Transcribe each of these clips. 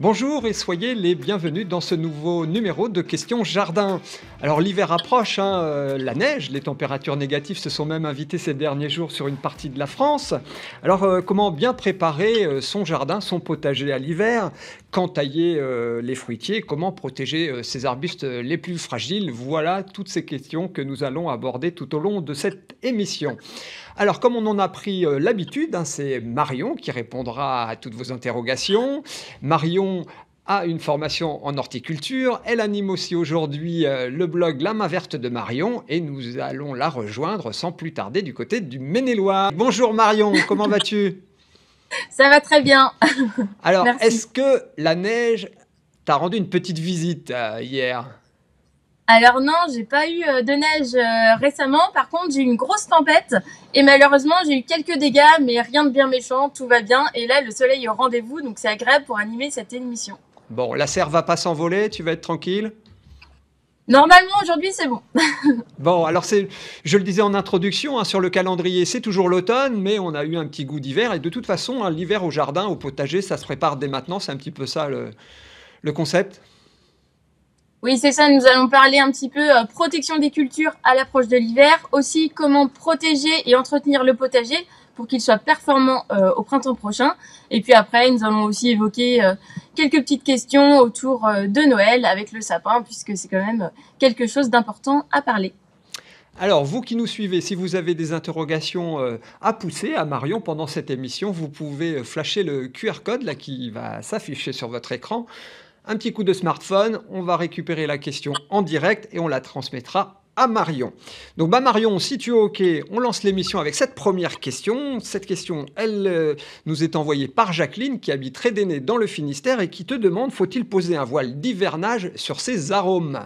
Bonjour et soyez les bienvenus dans ce nouveau numéro de Questions Jardin. Alors l'hiver approche, la neige, les températures négatives se sont même invitées ces derniers jours sur une partie de la France. Alors comment bien préparer son jardin, son potager à l'hiver? Quand tailler les fruitiers? Comment protéger ces arbustes les plus fragiles? Voilà toutes ces questions que nous allons aborder tout au long de cette émission. Alors, comme on en a pris l'habitude, c'est Marion qui répondra à toutes vos interrogations. Marion a une formation en horticulture. Elle anime aussi aujourd'hui le blog La Main Verte de Marion et nous allons la rejoindre sans plus tarder du côté du Maine-et-Loire. Bonjour Marion, comment vas-tu? Ça va très bien. Alors, Merci. est-ce que la neige t'a rendu une petite visite hier? Alors non, j'ai pas eu de neige récemment. Par contre, j'ai eu une grosse tempête et malheureusement, j'ai eu quelques dégâts, mais rien de bien méchant, tout va bien. Et là, le soleil est au rendez-vous, donc c'est agréable pour animer cette émission. Bon, la serre va pas s'envoler, tu vas être tranquille? Normalement, aujourd'hui, c'est bon. Bon, alors je le disais en introduction, sur le calendrier, c'est toujours l'automne, mais on a eu un petit goût d'hiver. Et de toute façon, l'hiver au jardin, au potager, ça se prépare dès maintenant. C'est un petit peu ça le concept. Oui, c'est ça. Nous allons parler un petit peu protection des cultures à l'approche de l'hiver. Aussi, comment protéger et entretenir le potager pour qu'il soit performant au printemps prochain. Et puis après, nous allons aussi évoquer quelques petites questions autour de Noël avec le sapin, puisque c'est quand même quelque chose d'important à parler. Alors, vous qui nous suivez, si vous avez des interrogations à pousser à Marion pendant cette émission, vous pouvez flasher le QR code là, qui va s'afficher sur votre écran. Un petit coup de smartphone, on va récupérer la question en direct et on la transmettra à Marion. Donc Marion, si tu es OK, on lance l'émission avec cette première question. Cette question, elle nous est envoyée par Jacqueline qui habite Rédéné dans le Finistère et qui te demande, faut-il poser un voile d'hivernage sur ses arômes?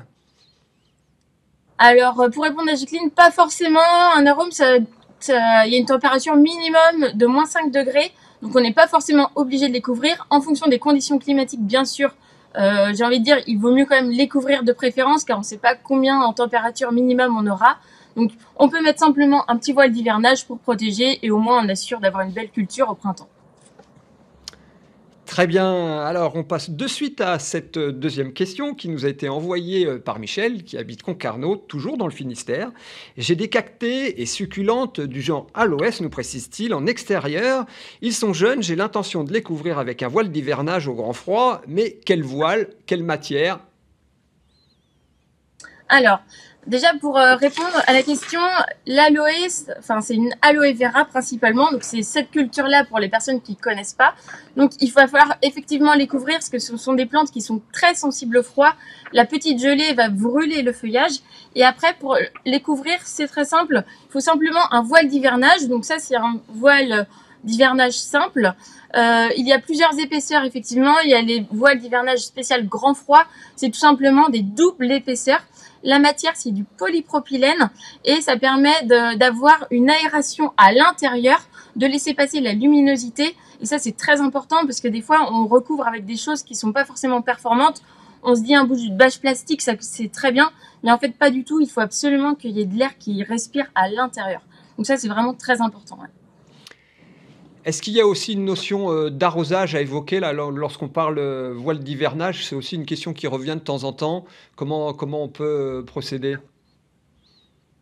Alors, pour répondre à Jacqueline, pas forcément. Un arôme, il y a une température minimum de moins 5 degrés. Donc, on n'est pas forcément obligé de les couvrir. En fonction des conditions climatiques, bien sûr, j'ai envie de dire, il vaut mieux quand même les couvrir de préférence, car on ne sait pas combien en température minimum on aura. Donc, on peut mettre simplement un petit voile d'hivernage pour protéger et au moins on assure d'avoir une belle culture au printemps. Très bien. Alors, on passe de suite à cette deuxième question qui nous a été envoyée par Michel, qui habite Concarneau, toujours dans le Finistère. J'ai des cactées et succulentes du genre aloès, nous précise-t-il, en extérieur. Ils sont jeunes, j'ai l'intention de les couvrir avec un voile d'hivernage au grand froid, mais quel voile, quelle matière? Alors, déjà pour répondre à la question, l'aloès, enfin c'est une aloe vera principalement, donc c'est cette culture-là pour les personnes qui ne connaissent pas. Donc il va falloir effectivement les couvrir parce que ce sont des plantes qui sont très sensibles au froid. La petite gelée va brûler le feuillage et après pour les couvrir c'est très simple. Il faut simplement un voile d'hivernage, donc ça c'est un voile d'hivernage simple. Il y a plusieurs épaisseurs effectivement. Il y a les voiles d'hivernage spécial grand froid, c'est tout simplement des doubles épaisseurs. La matière, c'est du polypropylène et ça permet d'avoir une aération à l'intérieur, de laisser passer la luminosité. Et ça, c'est très important parce que des fois, on recouvre avec des choses qui ne sont pas forcément performantes. On se dit un bout de bâche plastique, ça c'est très bien, mais en fait pas du tout. Il faut absolument qu'il y ait de l'air qui respire à l'intérieur. Donc ça, c'est vraiment très important. Ouais. Est-ce qu'il y a aussi une notion d'arrosage à évoquer là, lorsqu'on parle voile d'hivernage? C'est aussi une question qui revient de temps en temps. Comment on peut procéder?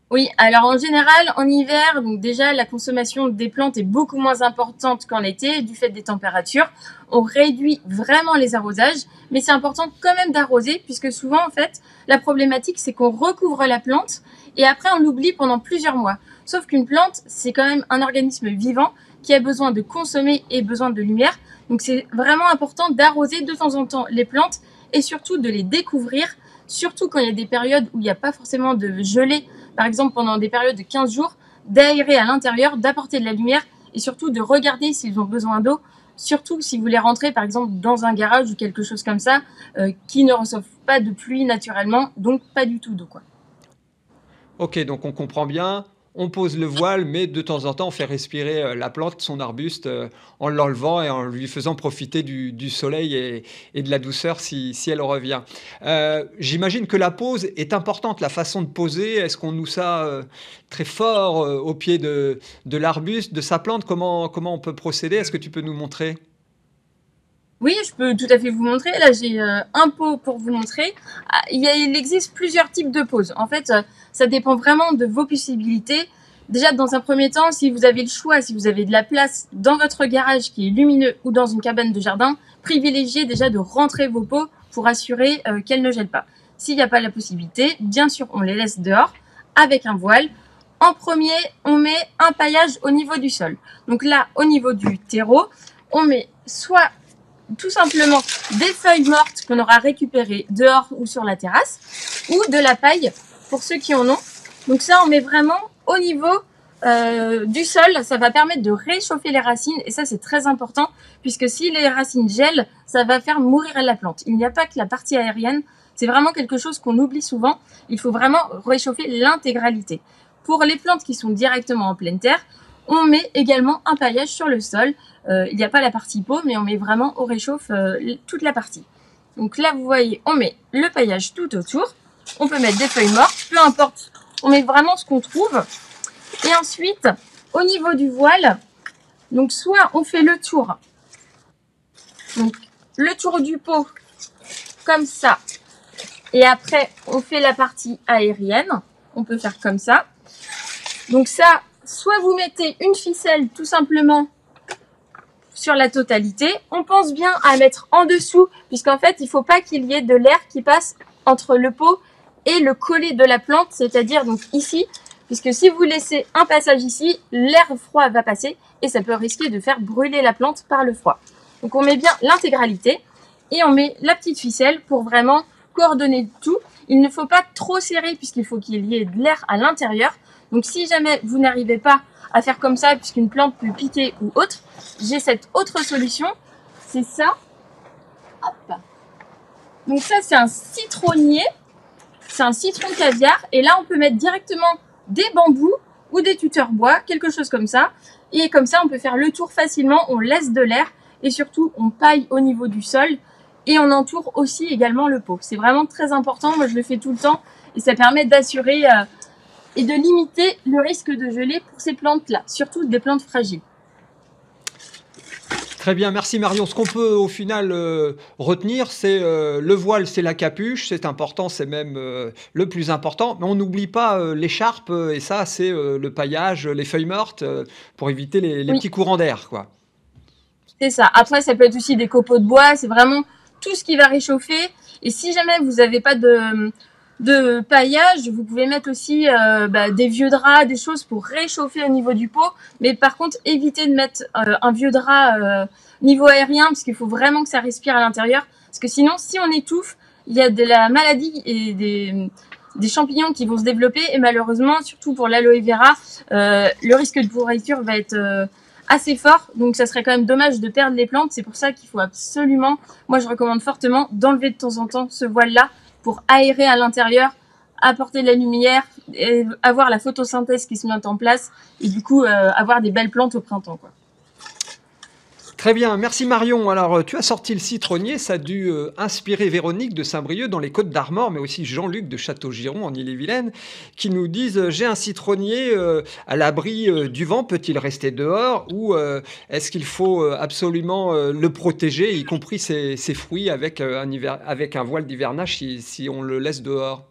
Oui, alors en général, en hiver, donc déjà la consommation des plantes est beaucoup moins importante qu'en été du fait des températures. On réduit vraiment les arrosages, mais c'est important quand même d'arroser puisque souvent en fait la problématique c'est qu'on recouvre la plante et après on l'oublie pendant plusieurs mois. Sauf qu'une plante c'est quand même un organisme vivant qui a besoin de consommer et besoin de lumière. Donc c'est vraiment important d'arroser de temps en temps les plantes et surtout de les découvrir, surtout quand il y a des périodes où il n'y a pas forcément de gelée, par exemple pendant des périodes de 15 jours, d'aérer à l'intérieur, d'apporter de la lumière et surtout de regarder s'ils ont besoin d'eau, surtout si vous les rentrez par exemple dans un garage ou quelque chose comme ça, qui ne reçoivent pas de pluie naturellement, donc pas du tout d'eau, quoi. Ok, donc on comprend bien. On pose le voile, mais de temps en temps, on fait respirer la plante, son arbuste, en l'enlevant et en lui faisant profiter du soleil et de la douceur si elle revient. J'imagine que la pose est importante, la façon de poser. Est-ce qu'on noue ça très fort au pied de l'arbuste, de sa plante? Comment on peut procéder? Est-ce que tu peux nous montrer? Oui, je peux tout à fait vous montrer. Là, j'ai un pot pour vous montrer. Ah, il existe plusieurs types de poses. En fait, ça dépend vraiment de vos possibilités. Déjà, dans un premier temps, si vous avez le choix, si vous avez de la place dans votre garage qui est lumineux ou dans une cabane de jardin, privilégiez déjà de rentrer vos pots pour assurer qu'elles ne gèlent pas. S'il n'y a pas la possibilité, bien sûr, on les laisse dehors avec un voile. En premier, on met un paillage au niveau du sol. Donc là, au niveau du terreau, on met soit tout simplement des feuilles mortes qu'on aura récupérées dehors ou sur la terrasse, ou de la paille pour ceux qui en ont. Donc ça, on met vraiment au niveau du sol. Ça va permettre de réchauffer les racines et ça, c'est très important puisque si les racines gèlent, ça va faire mourir la plante. Il n'y a pas que la partie aérienne. C'est vraiment quelque chose qu'on oublie souvent. Il faut vraiment réchauffer l'intégralité. Pour les plantes qui sont directement en pleine terre, on met également un paillage sur le sol. Il n'y a pas la partie pot, mais on met vraiment au réchauffe toute la partie. Donc là, vous voyez, on met le paillage tout autour. On peut mettre des feuilles mortes, peu importe. On met vraiment ce qu'on trouve. Et ensuite, au niveau du voile, donc soit on fait le tour. Donc le tour du pot, comme ça. Et après, on fait la partie aérienne. On peut faire comme ça. Donc ça, soit vous mettez une ficelle tout simplement sur la totalité. On pense bien à mettre en dessous, puisqu'en fait, il ne faut pas qu'il y ait de l'air qui passe entre le pot et le collet de la plante, c'est-à-dire donc ici, puisque si vous laissez un passage ici, l'air froid va passer et ça peut risquer de faire brûler la plante par le froid. Donc on met bien l'intégralité et on met la petite ficelle pour vraiment coordonner tout. Il ne faut pas trop serrer puisqu'il faut qu'il y ait de l'air à l'intérieur. Donc si jamais vous n'arrivez pas à faire comme ça puisqu'une plante peut piquer ou autre, j'ai cette autre solution, c'est ça. Hop. Donc ça, c'est un citronnier, c'est un citron caviar et là on peut mettre directement des bambous ou des tuteurs bois, quelque chose comme ça. Et comme ça, on peut faire le tour facilement, on laisse de l'air et surtout on paille au niveau du sol et on entoure aussi également le pot. C'est vraiment très important, moi je le fais tout le temps et ça permet d'assurer et de limiter le risque de geler pour ces plantes-là, surtout des plantes fragiles. Très bien, merci Marion. Ce qu'on peut au final retenir, c'est le voile, c'est la capuche, c'est important, c'est même le plus important. Mais on n'oublie pas l'écharpe et ça, c'est le paillage, les feuilles mortes pour éviter les Oui, petits courants d'air, quoi. c'est ça. Après, ça peut être aussi des copeaux de bois, c'est vraiment tout ce qui va réchauffer. Et si jamais vous n'avez pas de paillage, vous pouvez mettre aussi des vieux draps, des choses pour réchauffer au niveau du pot. Mais par contre, évitez de mettre un vieux drap niveau aérien, parce qu'il faut vraiment que ça respire à l'intérieur. Parce que sinon, si on étouffe, il y a de la maladie et des champignons qui vont se développer. Et malheureusement, surtout pour l'aloe vera, le risque de pourriture va être assez fort. Donc ça serait quand même dommage de perdre les plantes. C'est pour ça qu'il faut absolument, moi je recommande fortement d'enlever de temps en temps ce voile-là pour aérer à l'intérieur, apporter de la lumière, et avoir la photosynthèse qui se met en place et du coup avoir des belles plantes au printemps, quoi. Très bien, merci Marion. Alors, tu as sorti le citronnier, ça a dû inspirer Véronique de Saint-Brieuc dans les Côtes-d'Armor, mais aussi Jean-Luc de Château-Giron en Ille-et-Vilaine, qui nous disent j'ai un citronnier à l'abri du vent, peut-il rester dehors ou est-ce qu'il faut absolument le protéger, y compris ses fruits, avec avec un voile d'hivernage si on le laisse dehors?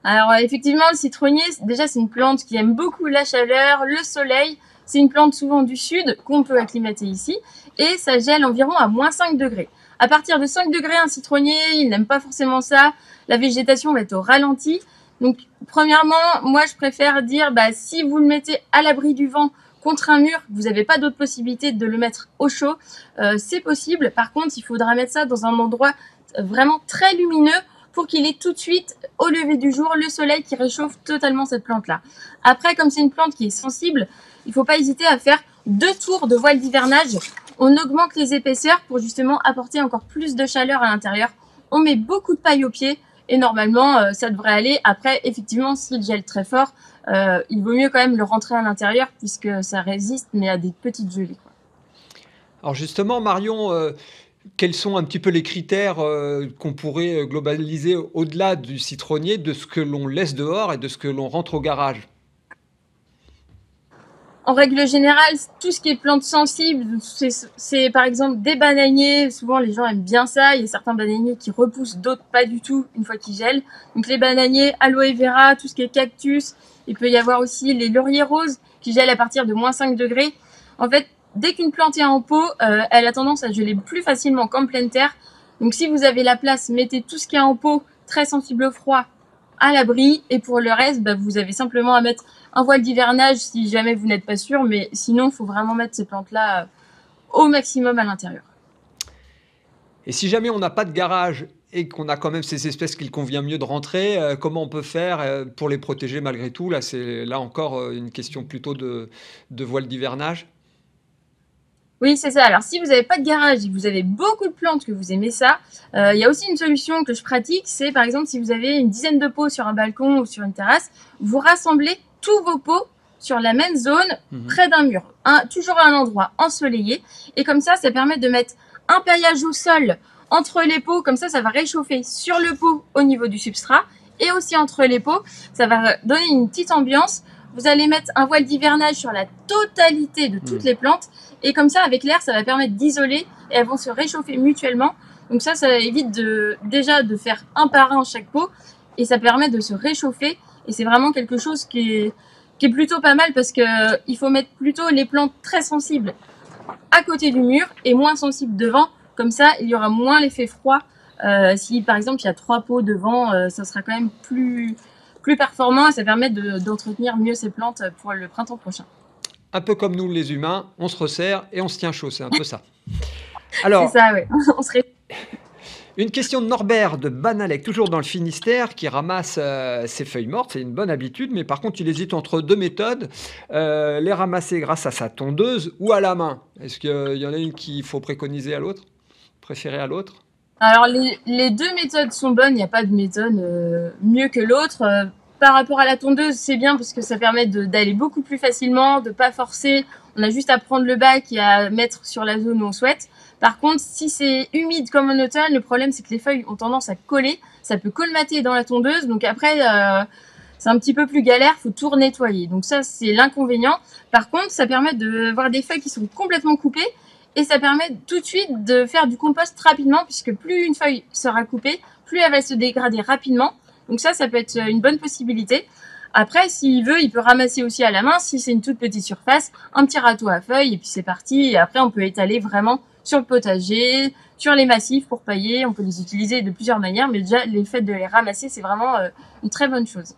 Alors effectivement, le citronnier, déjà c'est une plante qui aime beaucoup la chaleur, le soleil. C'est une plante souvent du sud qu'on peut acclimater ici et ça gèle environ à -5 degrés. À partir de 5 degrés, un citronnier, il n'aime pas forcément ça. La végétation va être au ralenti. Donc premièrement, moi je préfère dire si vous le mettez à l'abri du vent contre un mur, vous n'avez pas d'autre possibilité de le mettre au chaud, c'est possible. Par contre, il faudra mettre ça dans un endroit vraiment très lumineux pour qu'il ait tout de suite, au lever du jour, le soleil qui réchauffe totalement cette plante-là. Après, comme c'est une plante qui est sensible, il ne faut pas hésiter à faire 2 tours de voile d'hivernage. On augmente les épaisseurs pour justement apporter encore plus de chaleur à l'intérieur. On met beaucoup de paille au pied et normalement, ça devrait aller. Après, effectivement, s'il gèle très fort, il vaut mieux quand même le rentrer à l'intérieur puisque ça résiste, mais à des petites gelées, quoi. Alors justement, Marion, quels sont un petit peu les critères qu'on pourrait globaliser au-delà du citronnier, de ce que l'on laisse dehors et de ce que l'on rentre au garage? En règle générale, tout ce qui est plantes sensibles, c'est par exemple des bananiers. Souvent, les gens aiment bien ça. Il y a certains bananiers qui repoussent, d'autres pas du tout une fois qu'ils gèlent. Donc les bananiers, aloe vera, tout ce qui est cactus. Il peut y avoir aussi les lauriers roses qui gèlent à partir de -5 degrés. En fait, dès qu'une plante est en pot, elle a tendance à geler plus facilement qu'en pleine terre. Donc si vous avez la place, mettez tout ce qui est en pot, très sensible au froid, à l'abri. Et pour le reste, vous avez simplement à mettre un voile d'hivernage si jamais vous n'êtes pas sûr, mais sinon, il faut vraiment mettre ces plantes-là au maximum à l'intérieur. Et si jamais on n'a pas de garage et qu'on a quand même ces espèces qu'il convient mieux de rentrer, comment on peut faire pour les protéger malgré tout? Là, c'est là encore une question plutôt de voile d'hivernage. Oui, c'est ça. Alors, si vous n'avez pas de garage et que vous avez beaucoup de plantes, que vous aimez ça, il y a aussi une solution que je pratique. C'est par exemple, si vous avez une dizaine de pots sur un balcon ou sur une terrasse, vous rassemblez tous vos pots sur la même zone, près d'un mur, toujours à un endroit ensoleillé. Et comme ça permet de mettre un paillage au sol entre les pots. Comme ça va réchauffer sur le pot au niveau du substrat et aussi entre les pots. Ça va donner une petite ambiance. Vous allez mettre un voile d'hivernage sur la totalité de toutes les plantes. Et comme ça, avec l'air, ça va permettre d'isoler et elles vont se réchauffer mutuellement. Donc ça évite déjà de faire un par un chaque pot. Et ça permet de se réchauffer. Et c'est vraiment quelque chose qui est plutôt pas mal parce qu'il faut mettre plutôt les plantes très sensibles à côté du mur et moins sensibles devant. Comme ça, il y aura moins l'effet froid. Si par exemple, il y a 3 pots devant, ça sera quand même plus performant et ça permet d'entretenir mieux ces plantes pour le printemps prochain. Un peu comme nous les humains, on se resserre et on se tient chaud, c'est un peu ça. Alors, c'est ça, oui. Une question de Norbert de Banalec, toujours dans le Finistère, qui ramasse ses feuilles mortes. C'est une bonne habitude, mais par contre, il hésite entre 2 méthodes. Les ramasser grâce à sa tondeuse ou à la main. Est-ce qu'il y en a une qu'il faut préconiser à l'autre? Préférer à l'autre? Alors, les 2 méthodes sont bonnes. Il n'y a pas de méthode mieux que l'autre. Par rapport à la tondeuse, c'est bien parce que ça permet d'aller beaucoup plus facilement, de ne pas forcer. On a juste à prendre le bac et à mettre sur la zone où on souhaite. Par contre, si c'est humide comme en automne, le problème c'est que les feuilles ont tendance à coller. Ça peut colmater dans la tondeuse. Donc après, c'est un petit peu plus galère. Il faut tout nettoyer. Donc ça, c'est l'inconvénient. Par contre, ça permet de voir des feuilles qui sont complètement coupées. Et ça permet tout de suite de faire du compost rapidement puisque plus une feuille sera coupée, plus elle va se dégrader rapidement. Donc ça peut être une bonne possibilité. Après, s'il veut, il peut ramasser aussi à la main. Si c'est une toute petite surface, un petit râteau à feuilles et puis c'est parti. Et après, on peut étaler vraiment sur le potager, sur les massifs pour pailler. On peut les utiliser de plusieurs manières, mais déjà, le fait de les ramasser, c'est vraiment une très bonne chose.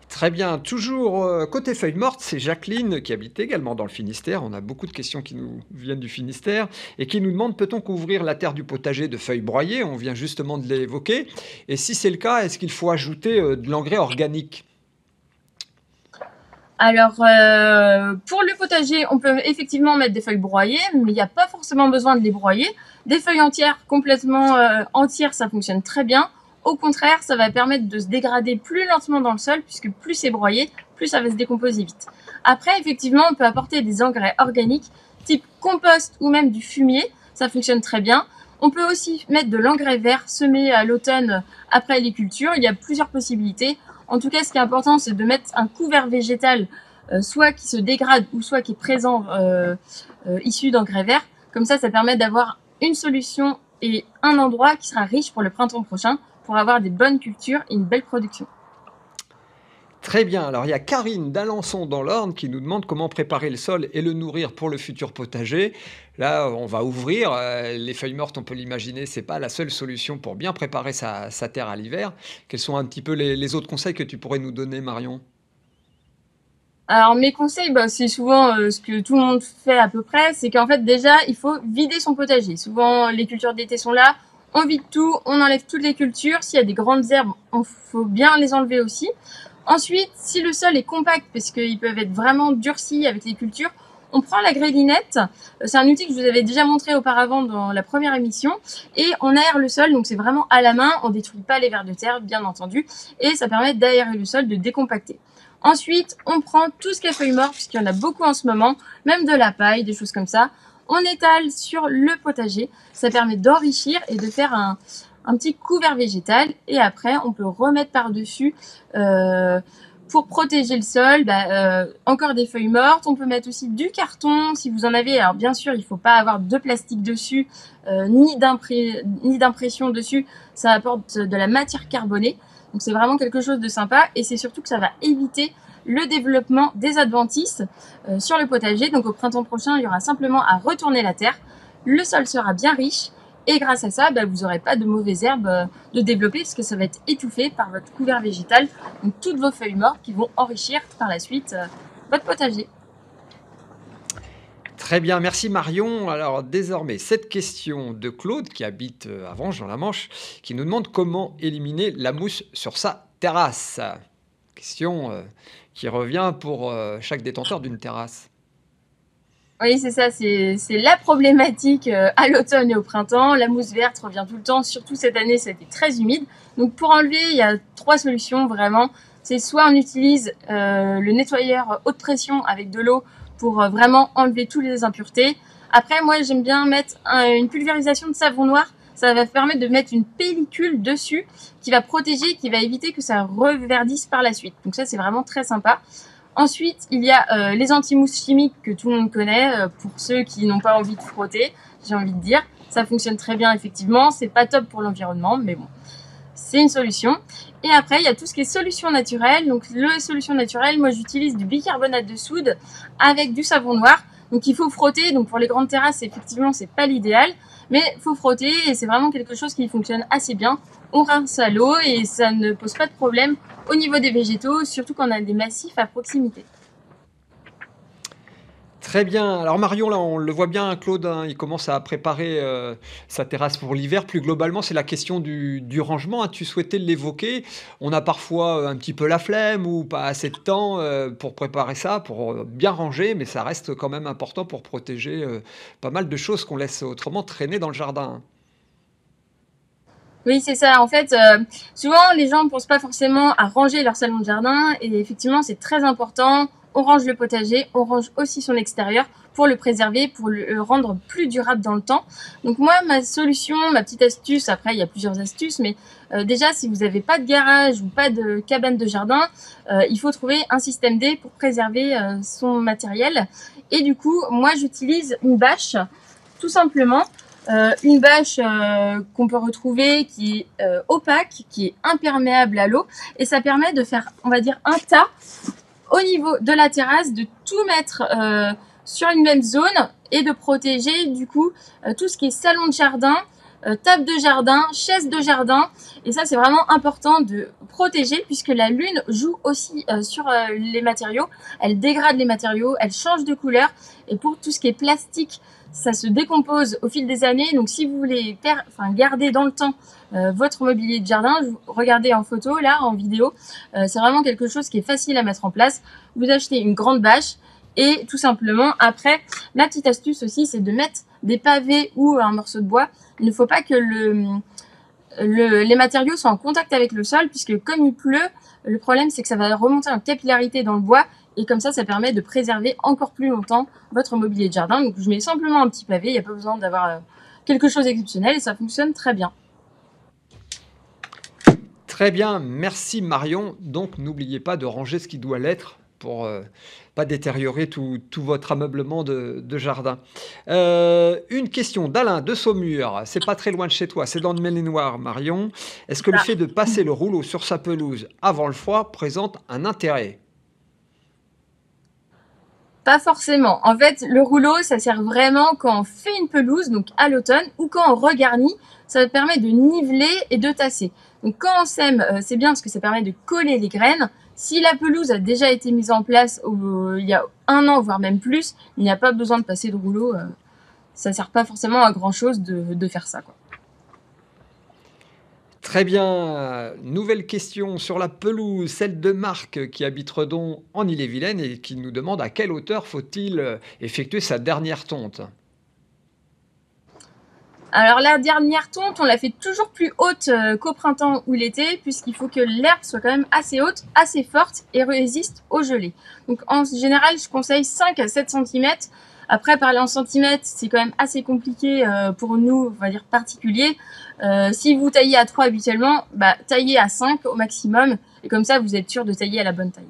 Très bien. Toujours côté feuilles mortes, c'est Jacqueline qui habite également dans le Finistère. On a beaucoup de questions qui nous viennent du Finistère et qui nous demandent peut-on couvrir la terre du potager de feuilles broyées? On vient justement de l'évoquer. Et si c'est le cas, est-ce qu'il faut ajouter de l'engrais organique? Alors, pour le potager, on peut effectivement mettre des feuilles broyées, mais il n'y a pas forcément besoin de les broyer. Des feuilles entières, complètement entières, ça fonctionne très bien. Au contraire, ça va permettre de se dégrader plus lentement dans le sol, puisque plus c'est broyé, plus ça va se décomposer vite. Après, effectivement, on peut apporter des engrais organiques, type compost ou même du fumier. Ça fonctionne très bien. On peut aussi mettre de l'engrais vert semé à l'automne après les cultures. Il y a plusieurs possibilités. En tout cas, ce qui est important, c'est de mettre un couvert végétal, soit qui se dégrade ou soit qui est présent, issu d'engrais verts. Comme ça permet d'avoir une solution et un endroit qui sera riche pour le printemps prochain, pour avoir des bonnes cultures et une belle production. Très bien. Alors, il y a Karine d'Alençon dans l'Orne qui nous demande comment préparer le sol et le nourrir pour le futur potager. Là, on va ouvrir. Les feuilles mortes, on peut l'imaginer, c'est pas la seule solution pour bien préparer sa terre à l'hiver. Quels sont un petit peu les autres conseils que tu pourrais nous donner, Marion? Alors, mes conseils, c'est souvent ce que tout le monde fait à peu près. C'est qu'en fait, déjà, il faut vider son potager. Souvent, les cultures d'été sont là. On vide tout, on enlève toutes les cultures. S'il y a des grandes herbes, il faut bien les enlever aussi. Ensuite, si le sol est compact, parce qu'ils peuvent être vraiment durcis avec les cultures, on prend la grélinette. C'est un outil que je vous avais déjà montré auparavant dans la première émission. Et on aère le sol, donc c'est vraiment à la main. On ne détruit pas les vers de terre, bien entendu. Et ça permet d'aérer le sol, de décompacter. Ensuite, on prend tout ce qui est feuilles mortes, puisqu'il y en a beaucoup en ce moment, même de la paille, des choses comme ça. On étale sur le potager. Ça permet d'enrichir et de faire un petit couvert végétal. Et après, on peut remettre par-dessus Pour protéger le sol, encore des feuilles mortes. On peut mettre aussi du carton si vous en avez. Alors bien sûr, il ne faut pas avoir de plastique dessus, ni d'impression dessus. Ça apporte de la matière carbonée. Donc c'est vraiment quelque chose de sympa. Et c'est surtout que ça va éviter le développement des adventices sur le potager. Donc au printemps prochain, il y aura simplement à retourner la terre. Le sol sera bien riche. Et grâce à ça, vous n'aurez pas de mauvaises herbes de développer parce que ça va être étouffé par votre couvert végétal. Donc toutes vos feuilles mortes qui vont enrichir par la suite votre potager. Très bien, merci Marion. Alors désormais, cette question de Claude qui habite à Vange dans la Manche, qui nous demande comment éliminer la mousse sur sa terrasse. Question qui revient pour chaque détenteur d'une terrasse. Oui, c'est ça, c'est la problématique à l'automne et au printemps. La mousse verte revient tout le temps, surtout cette année, ça a été très humide. Donc pour enlever, il y a 3 solutions vraiment. C'est soit on utilise le nettoyeur haute pression avec de l'eau pour vraiment enlever toutes les impuretés. Après, moi, j'aime bien mettre une pulvérisation de savon noir. Ça va permettre de mettre une pellicule dessus qui va protéger, qui va éviter que ça reverdisse par la suite. Donc ça, c'est vraiment très sympa. Ensuite, il y a les anti-mousses chimiques que tout le monde connaît, pour ceux qui n'ont pas envie de frotter, j'ai envie de dire. Ça fonctionne très bien, effectivement. C'est pas top pour l'environnement, mais bon, c'est une solution. Et après, il y a tout ce qui est solution naturelle. Donc, le solution naturelle, moi, j'utilise du bicarbonate de soude avec du savon noir. Donc, il faut frotter. Donc, pour les grandes terrasses, effectivement, c'est pas l'idéal, mais il faut frotter et c'est vraiment quelque chose qui fonctionne assez bien. On rince à l'eau et ça ne pose pas de problème au niveau des végétaux, surtout quand on a des massifs à proximité. Très bien. Alors Marion, là, on le voit bien, Claude, hein, il commence à préparer sa terrasse pour l'hiver. Plus globalement, c'est la question du rangement, hein. Tu souhaitais l'évoquer. On a parfois un petit peu la flemme ou pas assez de temps pour préparer ça, pour bien ranger, mais ça reste quand même important pour protéger pas mal de choses qu'on laisse autrement traîner dans le jardin, hein. Oui, c'est ça. En fait, souvent, les gens ne pensent pas forcément à ranger leur salon de jardin. Et effectivement, c'est très important. On range le potager, on range aussi son extérieur pour le préserver, pour le rendre plus durable dans le temps. Donc moi, ma solution, ma petite astuce, après, il y a plusieurs astuces, mais déjà, si vous n'avez pas de garage ou pas de cabane de jardin, il faut trouver un système D pour préserver son matériel. Et du coup, moi, j'utilise une bâche, tout simplement. Une bâche qu'on peut retrouver qui est opaque, qui est imperméable à l'eau, et ça permet de faire, on va dire, un tas au niveau de la terrasse, de tout mettre sur une même zone et de protéger du coup tout ce qui est salon de jardin, table de jardin, chaise de jardin. Et ça, c'est vraiment important de protéger puisque la lune joue aussi sur les matériaux. Elle dégrade les matériaux, elle change de couleur. Et pour tout ce qui est plastique, ça se décompose au fil des années. Donc si vous voulez garder dans le temps votre mobilier de jardin, regardez en photo, là, en vidéo, c'est vraiment quelque chose qui est facile à mettre en place. Vous achetez une grande bâche et tout simplement, après, la petite astuce aussi, c'est de mettre des pavés ou un morceau de bois. Il ne faut pas que les matériaux soient en contact avec le sol puisque comme il pleut, le problème c'est que ça va remonter en capillarité dans le bois et comme ça permet de préserver encore plus longtemps votre mobilier de jardin. Donc je mets simplement un petit pavé, il n'y a pas besoin d'avoir quelque chose d'exceptionnel et ça fonctionne très bien. Très bien, merci Marion. Donc n'oubliez pas de ranger ce qui doit l'être pour pas détériorer tout votre ameublement de jardin. Une question d'Alain de Saumur, c'est pas très loin de chez toi, c'est dans le Maine-et-Loire, Marion. Est-ce que le fait de passer le rouleau sur sa pelouse avant le froid présente un intérêt? Pas forcément. En fait, le rouleau, ça sert vraiment quand on fait une pelouse, donc à l'automne, ou quand on regarnit, ça permet de niveler et de tasser. Donc quand on sème, c'est bien parce que ça permet de coller les graines. Si la pelouse a déjà été mise en place il y a 1 an, voire même plus, il n'y a pas besoin de passer de rouleau. Ça sert pas forcément à grand chose de faire ça, quoi. Très bien. Nouvelle question sur la pelouse, celle de Marc qui habite Redon en Ille-et-Vilaine et qui nous demande à quelle hauteur faut-il effectuer sa dernière tonte. Alors la dernière tonte, on la fait toujours plus haute qu'au printemps ou l'été, puisqu'il faut que l'herbe soit quand même assez haute, assez forte et résiste aux gelées. Donc en général, je conseille 5 à 7 cm. Après, parler en centimètres, c'est quand même assez compliqué pour nous, on va dire particuliers. Si vous taillez à 3 habituellement, taillez à 5 au maximum. Et comme ça, vous êtes sûr de tailler à la bonne taille.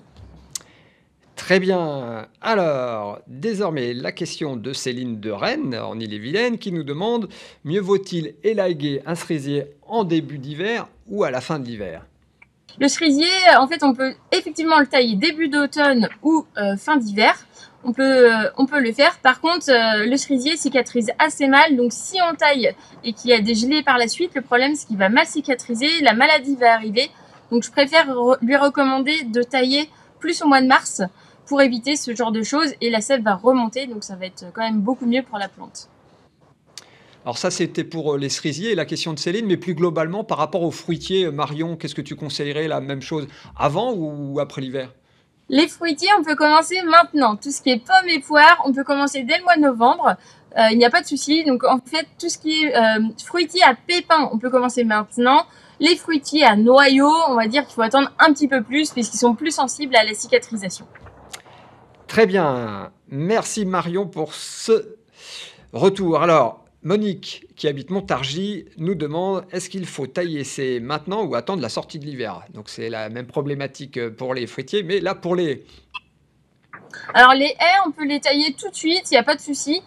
Très bien. Alors, désormais, la question de Céline de Rennes, en Ille-et-Vilaine, qui nous demande: mieux vaut-il élaguer un cerisier en début d'hiver ou à la fin de l'hiver? Le cerisier, en fait, on peut effectivement le tailler début d'automne ou fin d'hiver. On peut le faire. Par contre, le cerisier cicatrise assez mal. Donc, si on taille et qu'il y a des gelées par la suite, le problème, c'est qu'il va mal cicatriser. La maladie va arriver. Donc, je préfère lui recommander de tailler plus au mois de mars pour éviter ce genre de choses. Et la sève va remonter. Donc, ça va être quand même beaucoup mieux pour la plante. Alors ça, c'était pour les cerisiers et la question de Céline, mais plus globalement, par rapport aux fruitiers, Marion, qu'est-ce que tu conseillerais? La même chose avant ou après l'hiver? Les fruitiers, on peut commencer maintenant. Tout ce qui est pommes et poires, on peut commencer dès le mois de novembre. Il n'y a pas de souci. Donc, en fait, tout ce qui est fruitiers à pépins, on peut commencer maintenant. Les fruitiers à noyaux, on va dire qu'il faut attendre un petit peu plus puisqu'ils sont plus sensibles à la cicatrisation. Très bien. Merci Marion pour ce retour. Alors, Monique, qui habite Montargis, nous demande: est-ce qu'il faut tailler c'est maintenant ou attendre la sortie de l'hiver? Donc c'est la même problématique pour les fruitiers, mais là pour les... Alors, les haies, on peut les tailler tout de suite, il n'y a pas de souci.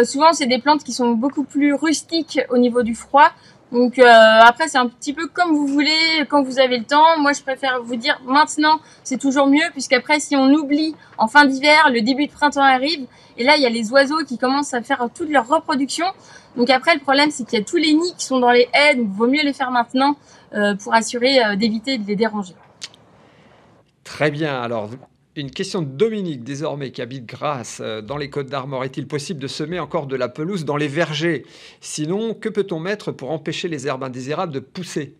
Souvent, c'est des plantes qui sont beaucoup plus rustiques au niveau du froid. Donc après, c'est un petit peu comme vous voulez, quand vous avez le temps. Moi, je préfère vous dire maintenant, c'est toujours mieux, puisqu'après, si on oublie en fin d'hiver, le début de printemps arrive, et là, il y a les oiseaux qui commencent à faire toute leur reproduction. Donc après, le problème, c'est qu'il y a tous les nids qui sont dans les haies, donc il vaut mieux les faire maintenant pour assurer d'éviter de les déranger. Très bien. Alors, une question de Dominique, désormais, qui habite Grasse, dans les Côtes-d'Armor. Est-il possible de semer encore de la pelouse dans les vergers? Sinon, que peut-on mettre pour empêcher les herbes indésirables de pousser?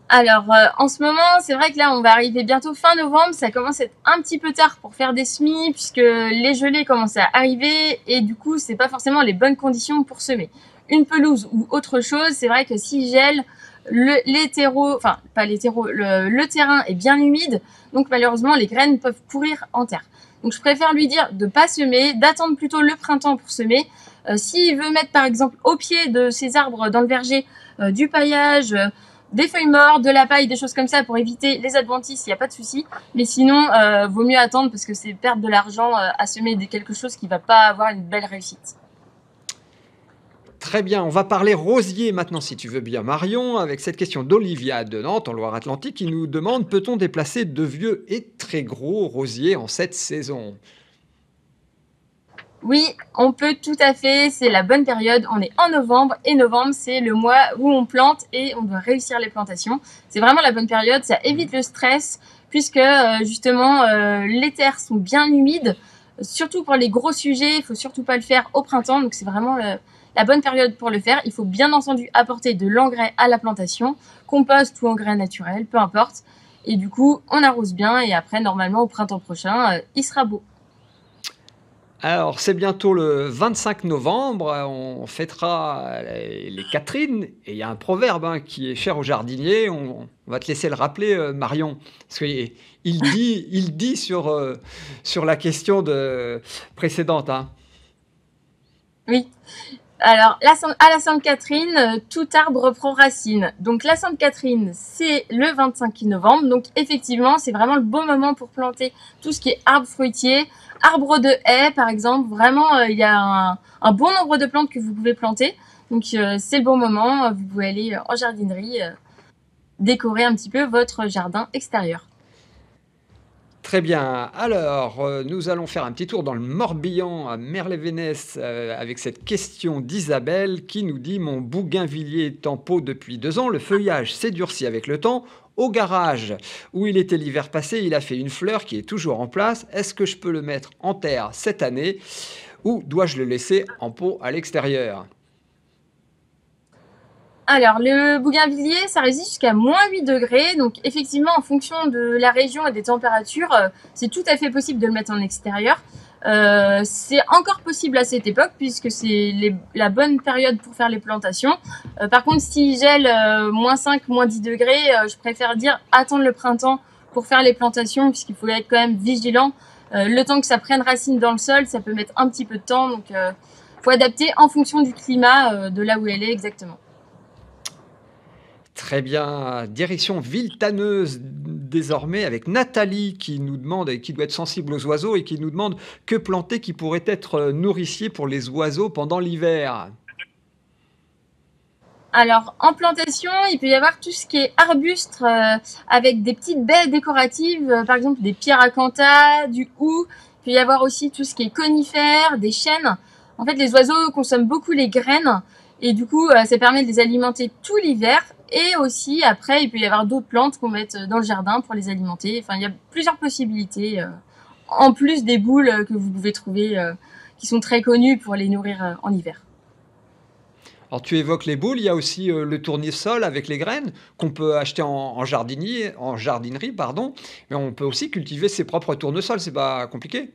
Alors, en ce moment, c'est vrai que là, on va arriver bientôt fin novembre. Ça commence à être un petit peu tard pour faire des semis puisque les gelées commencent à arriver et du coup, c'est pas forcément les bonnes conditions pour semer. Une pelouse ou autre chose, c'est vrai que s'il gèle, les terreaux, enfin, pas les terreaux, le terrain est bien humide. Donc, malheureusement, les graines peuvent pourrir en terre. Donc, je préfère lui dire de pas semer, d'attendre plutôt le printemps pour semer. S'il veut mettre, par exemple, au pied de ses arbres dans le verger, du paillage, des feuilles mortes, de la paille, des choses comme ça pour éviter les adventices, il n'y a pas de souci. Mais sinon, vaut mieux attendre parce que c'est perdre de l'argent à semer quelque chose qui va pas avoir une belle réussite. Très bien, on va parler rosier maintenant, si tu veux bien, Marion, avec cette question d'Olivia de Nantes, en Loire-Atlantique, qui nous demande: peut-on déplacer de vieux et très gros rosiers en cette saison? Oui, on peut tout à fait, c'est la bonne période. On est en novembre et novembre, c'est le mois où on plante et on doit réussir les plantations. C'est vraiment la bonne période, ça évite le stress puisque justement les terres sont bien humides. Surtout pour les gros sujets, il faut surtout pas le faire au printemps, donc c'est vraiment la bonne période pour le faire. Il faut bien entendu apporter de l'engrais à la plantation, compost ou engrais naturel, peu importe. Et du coup, on arrose bien et après, normalement, au printemps prochain, il sera beau. Alors, c'est bientôt le 25 novembre, on fêtera les Catherines, et il y a un proverbe hein, qui est cher aux jardiniers, on va te laisser le rappeler, Marion, parce il dit sur la question précédente. Hein. Oui. Alors, à la Sainte-Catherine, tout arbre prend racine. Donc, la Sainte-Catherine, c'est le 25 novembre. Donc, effectivement, c'est vraiment le bon moment pour planter tout ce qui est arbre fruitier, arbre de haie, par exemple. Vraiment, il y a un bon nombre de plantes que vous pouvez planter. Donc, c'est le bon moment. Vous pouvez aller en jardinerie, décorer un petit peu votre jardin extérieur. Très bien. Alors, nous allons faire un petit tour dans le Morbihan, à Merles-Vénès, avec cette question d'Isabelle qui nous dit: mon bougainvillier est en pot depuis 2 ans, le feuillage s'est durci avec le temps. Au garage où il était l'hiver passé, il a fait une fleur qui est toujours en place. Est-ce que je peux le mettre en terre cette année ou dois-je le laisser en pot à l'extérieur? Alors, le bougainvillier, ça résiste jusqu'à -8 degrés. Donc, effectivement, en fonction de la région et des températures, c'est tout à fait possible de le mettre en extérieur. C'est encore possible à cette époque puisque c'est la bonne période pour faire les plantations. Par contre, s'il gèle -5, -10 degrés, je préfère dire attendre le printemps pour faire les plantations puisqu'il faut être quand même vigilant. Le temps que ça prenne racine dans le sol, ça peut mettre un petit peu de temps. Donc, faut adapter en fonction du climat de là où elle est exactement. Très bien. Direction Villetaneuse désormais avec Nathalie qui nous demande, et qui doit être sensible aux oiseaux, et qui nous demande que planter qui pourrait être nourricier pour les oiseaux pendant l'hiver. Alors, en plantation, il peut y avoir tout ce qui est arbuste avec des petites baies décoratives, par exemple des pierres acantha, du hou. Il peut y avoir aussi tout ce qui est conifères, des chênes. En fait, les oiseaux consomment beaucoup les graines et du coup, ça permet de les alimenter tout l'hiver. Et aussi, après, il peut y avoir d'autres plantes qu'on met dans le jardin pour les alimenter. Enfin, il y a plusieurs possibilités, en plus des boules que vous pouvez trouver, qui sont très connues pour les nourrir en hiver. Alors tu évoques les boules, il y a aussi le tournesol avec les graines qu'on peut acheter en jardinerie, pardon. Mais on peut aussi cultiver ses propres tournesols, c'est pas compliqué.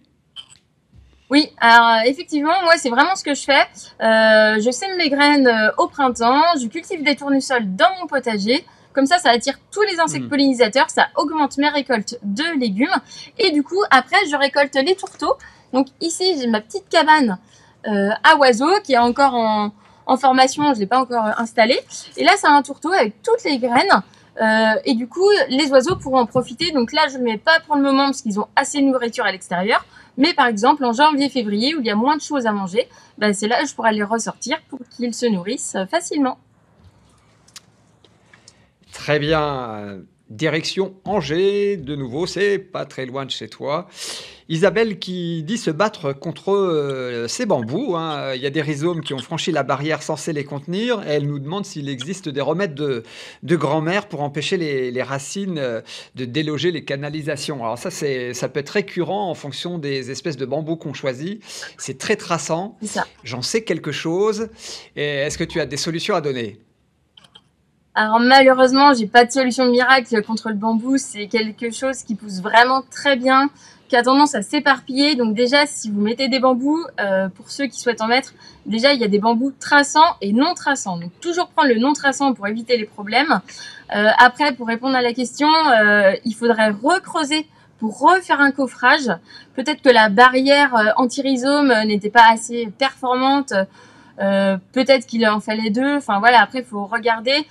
Oui, alors effectivement, moi c'est vraiment ce que je fais. Je sème mes graines au printemps, je cultive des tournesols dans mon potager. Comme ça attire tous les insectes Hmm. pollinisateurs, ça augmente mes récoltes de légumes. Et du coup, après, je récolte les tourteaux. Donc ici, j'ai ma petite cabane à oiseaux qui est encore en formation, je ne l'ai pas encore installée. Et là, c'est un tourteau avec toutes les graines. Et du coup, les oiseaux pourront en profiter. Donc là, je ne le mets pas pour le moment parce qu'ils ont assez de nourriture à l'extérieur. Mais par exemple, en janvier-février, où il y a moins de choses à manger, ben, c'est là que je pourrais les ressortir pour qu'ils se nourrissent facilement. Très bien. Direction Angers, de nouveau, c'est pas très loin de chez toi. Isabelle qui dit se battre contre ces bambous, hein. Il y a des rhizomes qui ont franchi la barrière censée les contenir. Et elle nous demande s'il existe des remèdes de grand-mère pour empêcher les racines de déloger les canalisations. Alors ça peut être récurrent en fonction des espèces de bambous qu'on choisit. C'est très traçant. C'est ça. J'en sais quelque chose. Et est-ce que tu as des solutions à donner? Alors malheureusement, j'ai pas de solution miracle contre le bambou. C'est quelque chose qui pousse vraiment très bien, qui a tendance à s'éparpiller. Donc déjà, si vous mettez des bambous, pour ceux qui souhaitent en mettre, déjà il y a des bambous traçants et non traçants. Donc toujours prendre le non traçant pour éviter les problèmes. Après, pour répondre à la question, il faudrait recreuser pour refaire un coffrage. Peut-être que la barrière anti-rhizome n'était pas assez performante. Peut-être qu'il en fallait deux. Enfin voilà, après il faut regarder,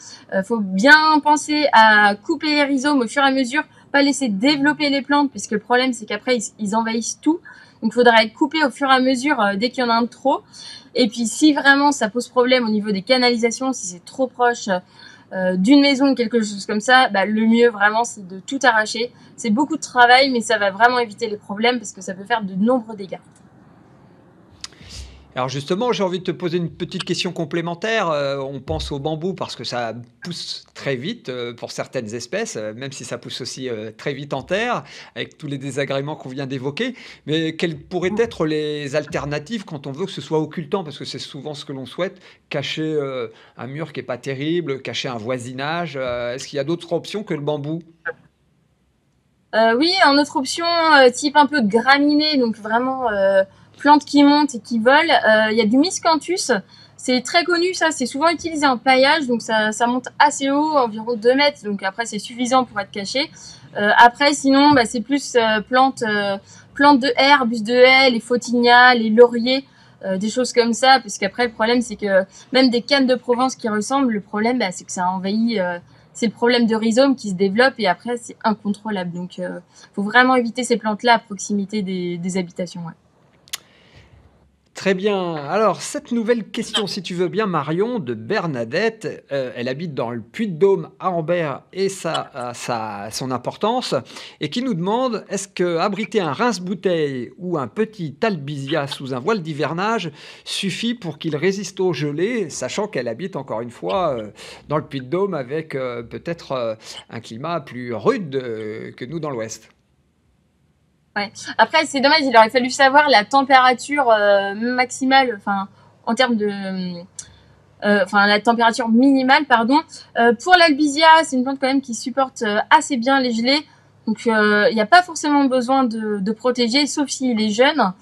faut bien penser à couper les rhizomes au fur et à mesure, pas laisser développer les plantes, puisque le problème c'est qu'après ils envahissent tout. Donc il faudrait couper au fur et à mesure dès qu'il y en a un de trop. Et puis si vraiment ça pose problème au niveau des canalisations, si c'est trop proche d'une maison ou quelque chose comme ça, bah, le mieux vraiment c'est de tout arracher. C'est beaucoup de travail, mais ça va vraiment éviter les problèmes parce que ça peut faire de nombreux dégâts. Alors justement, j'ai envie de te poser une petite question complémentaire. On pense au bambou parce que ça pousse très vite pour certaines espèces, même si ça pousse aussi très vite en terre, avec tous les désagréments qu'on vient d'évoquer. Mais quelles pourraient être les alternatives quand on veut que ce soit occultant? Parce que c'est souvent ce que l'on souhaite, cacher un mur qui est pas terrible, cacher un voisinage. Est-ce qu'il y a d'autres options que le bambou? Oui, en autre option, type un peu de graminée, donc vraiment plantes qui montent et qui volent, il y a du miscanthus. C'est très connu, ça, c'est souvent utilisé en paillage, donc ça monte assez haut, environ 2 mètres, donc après c'est suffisant pour être caché. Après, sinon, bah, c'est plus plantes de haie, arbustes de haie, les photinia, les lauriers, des choses comme ça, parce qu'après le problème c'est que même des cannes de Provence qui ressemblent, le problème bah, c'est que ça envahit. C'est le problème de rhizome qui se développe et après c'est incontrôlable. Donc faut vraiment éviter ces plantes-là à proximité des habitations. Ouais. Très bien. Alors, cette nouvelle question, si tu veux bien, Marion, de Bernadette, elle habite dans le Puy-de-Dôme à Ambert et ça a son importance, et qui nous demande, est-ce que abriter un rince-bouteille ou un petit albizia sous un voile d'hivernage suffit pour qu'il résiste aux gelées, sachant qu'elle habite encore une fois dans le Puy-de-Dôme avec peut-être un climat plus rude que nous dans l'Ouest. Ouais. Après c'est dommage, il aurait fallu savoir la température maximale, enfin en termes de, enfin la température minimale, pardon. Pour l'albizia, c'est une plante quand même qui supporte assez bien les gelées, donc il n'y a pas forcément besoin de protéger, sauf s'il est jeune.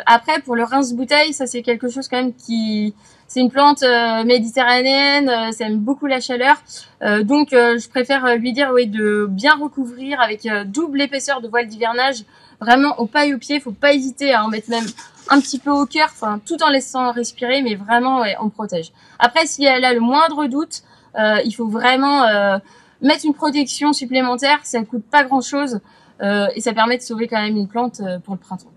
Après, pour le rince-bouteille, ça c'est quelque chose quand même qui... C'est une plante méditerranéenne, ça aime beaucoup la chaleur. Donc je préfère lui dire oui, de bien recouvrir avec double épaisseur de voile d'hivernage, vraiment au paille au pied. Faut pas hésiter à en mettre même un petit peu au cœur, enfin tout en laissant respirer, mais vraiment ouais, on protège. Après, si elle a le moindre doute, Il faut vraiment mettre une protection supplémentaire, ça ne coûte pas grand-chose et ça permet de sauver quand même une plante pour le printemps.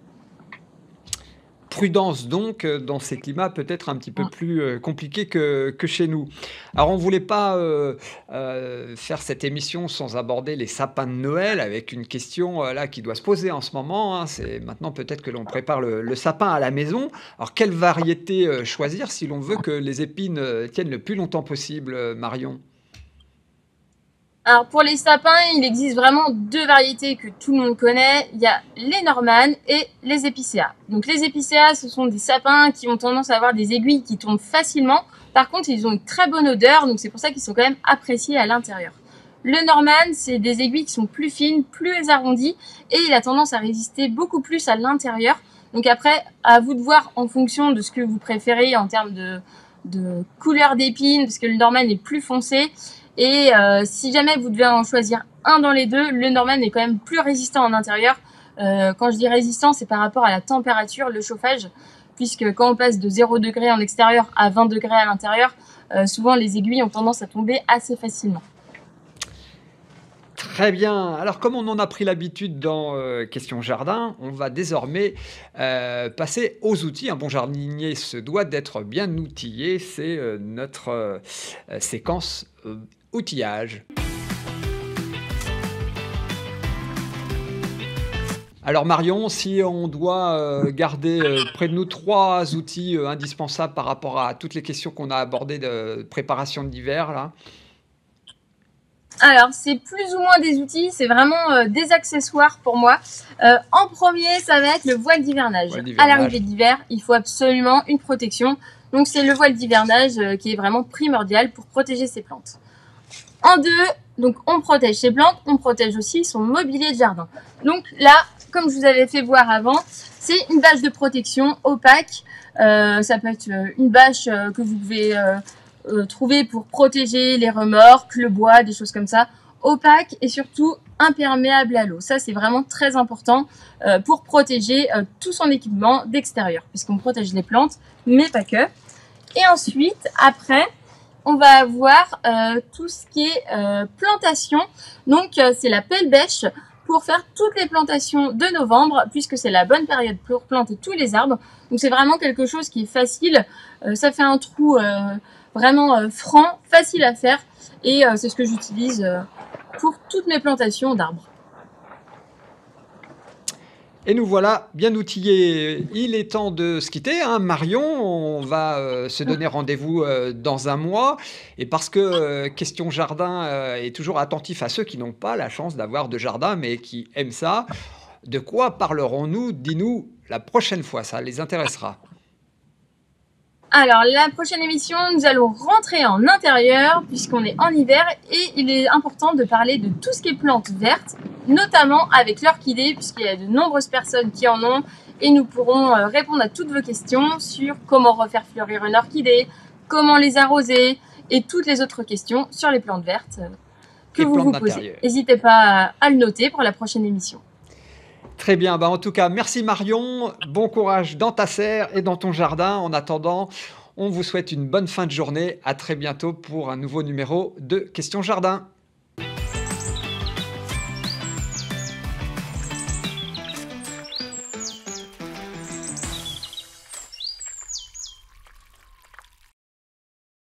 Prudence donc dans ces climats peut-être un petit peu plus compliqués que chez nous. Alors on ne voulait pas faire cette émission sans aborder les sapins de Noël avec une question là qui doit se poser en ce moment, hein. C'est maintenant peut-être que l'on prépare le sapin à la maison. Alors quelle variété choisir si l'on veut que les épines tiennent le plus longtemps possible, Marion? Alors pour les sapins, il existe vraiment deux variétés que tout le monde connaît. Il y a les Norman et les épicéas. Donc les épicéas, ce sont des sapins qui ont tendance à avoir des aiguilles qui tombent facilement. Par contre, ils ont une très bonne odeur, donc c'est pour ça qu'ils sont quand même appréciés à l'intérieur. Le Norman, c'est des aiguilles qui sont plus fines, plus arrondies, et il a tendance à résister beaucoup plus à l'intérieur. Donc après, à vous de voir en fonction de ce que vous préférez en termes de couleur d'épines, parce que le Norman est plus foncé. Et si jamais vous devez en choisir un dans les deux, le Norman est quand même plus résistant en intérieur. Quand je dis résistant, c'est par rapport à la température, le chauffage, puisque quand on passe de 0 degré en extérieur à 20 degrés à l'intérieur, souvent les aiguilles ont tendance à tomber assez facilement. Très bien. Alors, comme on en a pris l'habitude dans Question Jardin, on va désormais passer aux outils. Un bon jardinier se doit d'être bien outillé. C'est notre séquence outillage. Alors Marion, si on doit garder près de nous 3 outils indispensables par rapport à toutes les questions qu'on a abordées de préparation d'hiver, là. Alors, c'est plus ou moins des outils, c'est vraiment des accessoires pour moi. En premier, ça va être le voile d'hivernage. À l'arrivée de l'hiver, il faut absolument une protection. Donc, c'est le voile d'hivernage qui est vraiment primordial pour protéger ses plantes. En deux, donc on protège ses plantes, on protège aussi son mobilier de jardin. Donc là, comme je vous avais fait voir avant, c'est une bâche de protection opaque. Ça peut être une bâche que vous pouvez trouver pour protéger les remorques, le bois, des choses comme ça. Opaque et surtout imperméable à l'eau. Ça, c'est vraiment très important pour protéger tout son équipement d'extérieur, puisqu'on protège les plantes, mais pas que. Et ensuite, après, on va avoir tout ce qui est plantation. Donc, c'est la pelle bêche pour faire toutes les plantations de novembre, puisque c'est la bonne période pour planter tous les arbres. Donc, c'est vraiment quelque chose qui est facile. Ça fait un trou vraiment franc, facile à faire. Et c'est ce que j'utilise pour toutes mes plantations d'arbres. Et nous voilà bien outillés. Il est temps de se quitter, hein, Marion. On va se donner rendez-vous dans un mois. Et parce que Question Jardin est toujours attentif à ceux qui n'ont pas la chance d'avoir de jardin, mais qui aiment ça, de quoi parlerons-nous? Dis-nous la prochaine fois, ça les intéressera. Alors, la prochaine émission, nous allons rentrer en intérieur puisqu'on est en hiver et il est important de parler de tout ce qui est plantes vertes, notamment avec l'orchidée puisqu'il y a de nombreuses personnes qui en ont et nous pourrons répondre à toutes vos questions sur comment refaire fleurir une orchidée, comment les arroser et toutes les autres questions sur les plantes vertes que vous vous posez. N'hésitez pas à le noter pour la prochaine émission. Très bien, en tout cas, merci Marion, bon courage dans ta serre et dans ton jardin. En attendant, on vous souhaite une bonne fin de journée. À très bientôt pour un nouveau numéro de Question Jardin.